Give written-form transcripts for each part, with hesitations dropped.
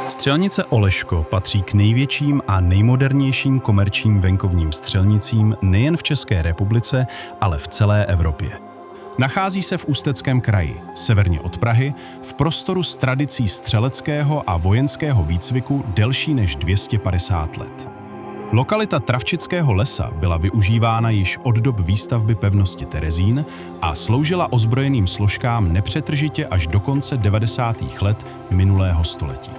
Střelnice Oleško patří k největším a nejmodernějším komerčním venkovním střelnicím nejen v České republice, ale v celé Evropě. Nachází se v Ústeckém kraji, severně od Prahy, v prostoru s tradicí střeleckého a vojenského výcviku delší než 250 let. Lokalita Travčického lesa byla využívána již od dob výstavby pevnosti Terezín a sloužila ozbrojeným složkám nepřetržitě až do konce 90. let minulého století.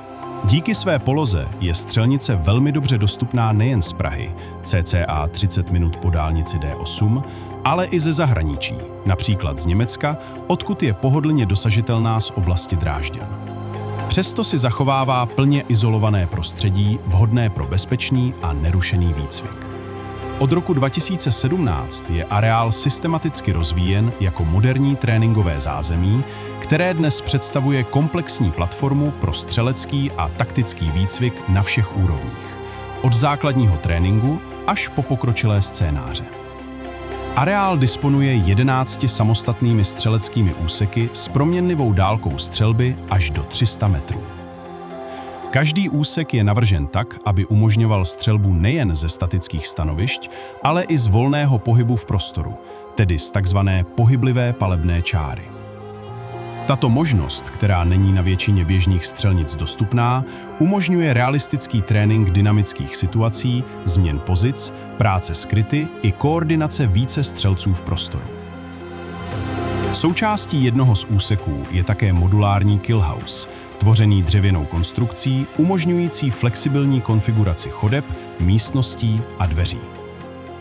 Díky své poloze je střelnice velmi dobře dostupná nejen z Prahy, cca 30 minut po dálnici D8, ale i ze zahraničí, například z Německa, odkud je pohodlně dosažitelná z oblasti Drážďan. Přesto si zachovává plně izolované prostředí, vhodné pro bezpečný a nerušený výcvik. Od roku 2017 je areál systematicky rozvíjen jako moderní tréninkové zázemí, které dnes představuje komplexní platformu pro střelecký a taktický výcvik na všech úrovních, od základního tréninku až po pokročilé scénáře. Areál disponuje 11 samostatnými střeleckými úseky s proměnlivou dálkou střelby až do 300 metrů. Každý úsek je navržen tak, aby umožňoval střelbu nejen ze statických stanovišť, ale i z volného pohybu v prostoru, tedy z takzvané pohyblivé palebné čáry. Tato možnost, která není na většině běžných střelnic dostupná, umožňuje realistický trénink dynamických situací, změn pozic, práce s kryty i koordinace více střelců v prostoru. Součástí jednoho z úseků je také modulární killhouse, tvořený dřevěnou konstrukcí, umožňující flexibilní konfiguraci chodeb, místností a dveří.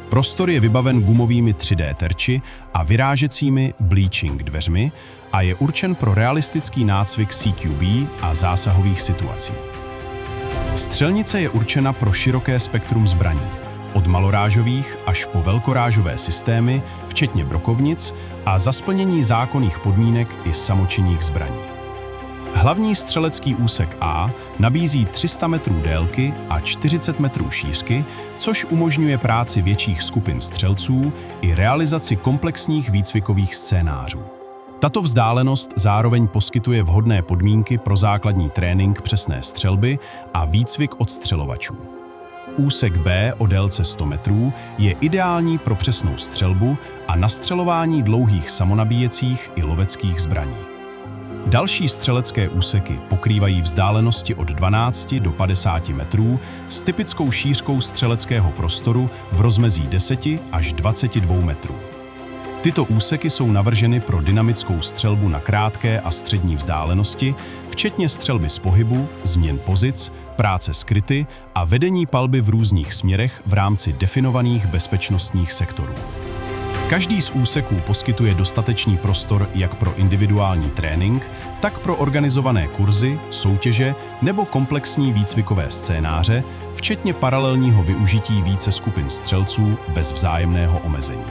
Prostor je vybaven gumovými 3D terči a vyrážecími bleaching dveřmi a je určen pro realistický nácvik CQB a zásahových situací. Střelnice je určena pro široké spektrum zbraní, od malorážových až po velkorážové systémy, včetně brokovnic a za splnění zákonných podmínek i samočinných zbraní. Hlavní střelecký úsek A nabízí 300 metrů délky a 40 metrů šířky, což umožňuje práci větších skupin střelců i realizaci komplexních výcvikových scénářů. Tato vzdálenost zároveň poskytuje vhodné podmínky pro základní trénink přesné střelby a výcvik odstřelovačů. Úsek B o délce 100 metrů je ideální pro přesnou střelbu a nastřelování dlouhých samonabíjecích i loveckých zbraní. Další střelecké úseky pokrývají vzdálenosti od 12 do 50 metrů s typickou šířkou střeleckého prostoru v rozmezí 10 až 22 metrů. Tyto úseky jsou navrženy pro dynamickou střelbu na krátké a střední vzdálenosti, včetně střelby z pohybu, změn pozic, práce s kryty a vedení palby v různých směrech v rámci definovaných bezpečnostních sektorů. Každý z úseků poskytuje dostatečný prostor jak pro individuální trénink, tak pro organizované kurzy, soutěže nebo komplexní výcvikové scénáře, včetně paralelního využití více skupin střelců bez vzájemného omezení.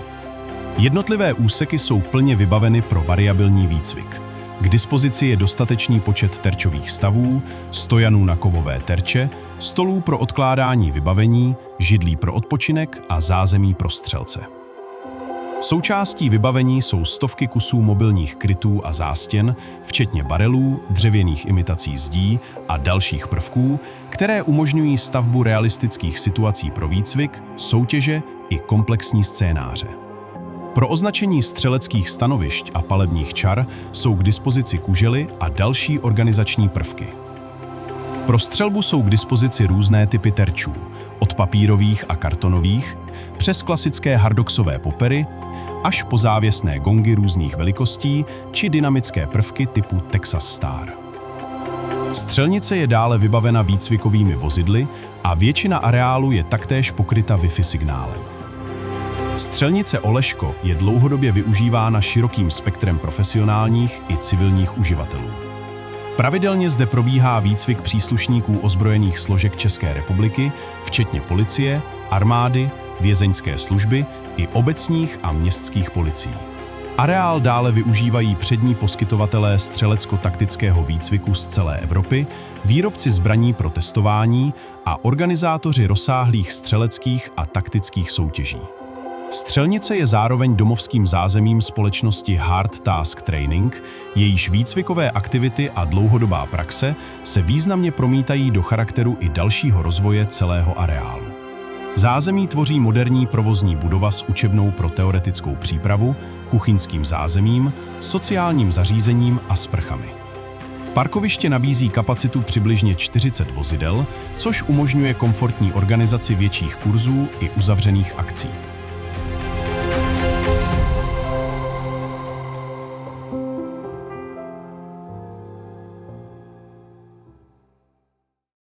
Jednotlivé úseky jsou plně vybaveny pro variabilní výcvik. K dispozici je dostatečný počet terčových stavů, stojanů na kovové terče, stolů pro odkládání vybavení, židlí pro odpočinek a zázemí pro střelce. Součástí vybavení jsou stovky kusů mobilních krytů a zástěn, včetně barelů, dřevěných imitací zdí a dalších prvků, které umožňují stavbu realistických situací pro výcvik, soutěže i komplexní scénáře. Pro označení střeleckých stanovišť a palebních čar jsou k dispozici kužely a další organizační prvky. Pro střelbu jsou k dispozici různé typy terčů, od papírových a kartonových, přes klasické hardoxové popery, až po závěsné gongy různých velikostí či dynamické prvky typu Texas Star. Střelnice je dále vybavena výcvikovými vozidly a většina areálu je taktéž pokryta Wi-Fi signálem. Střelnice Oleško je dlouhodobě využívána širokým spektrem profesionálních i civilních uživatelů. Pravidelně zde probíhá výcvik příslušníků ozbrojených složek České republiky, včetně policie, armády, vězeňské služby i obecních a městských policií. Areál dále využívají přední poskytovatelé střelecko-taktického výcviku z celé Evropy, výrobci zbraní pro testování a organizátoři rozsáhlých střeleckých a taktických soutěží. Střelnice je zároveň domovským zázemím společnosti Hard Task Training, jejíž výcvikové aktivity a dlouhodobá praxe se významně promítají do charakteru i dalšího rozvoje celého areálu. Zázemí tvoří moderní provozní budova s učebnou pro teoretickou přípravu, kuchyňským zázemím, sociálním zařízením a sprchami. Parkoviště nabízí kapacitu přibližně 40 vozidel, což umožňuje komfortní organizaci větších kurzů i uzavřených akcí.